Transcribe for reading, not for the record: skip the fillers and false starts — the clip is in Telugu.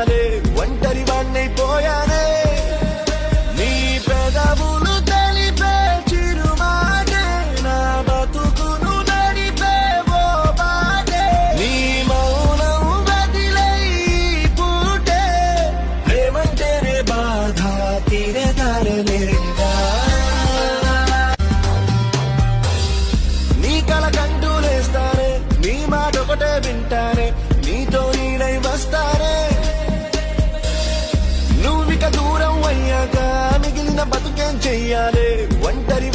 చెయ్యాలే ఒంటరి వాణ్ణైపోయానే నీ పెదవులు తెలిపే చిరుమాటే నా బతుకును నడిపే ఓ బాటే నీ మౌనం వదిలై పూటే ప్రేమంటేనే బాధ తీరే దారలేదా నీ కల కంటూలేస్తానే నీ మాట ఒకటే వింటానే నీతో నీడై వస్తానే నువ్విక దూరం అయ్యాక మిగిలిన బతుకేం చెయ్యాలే ఒంటరి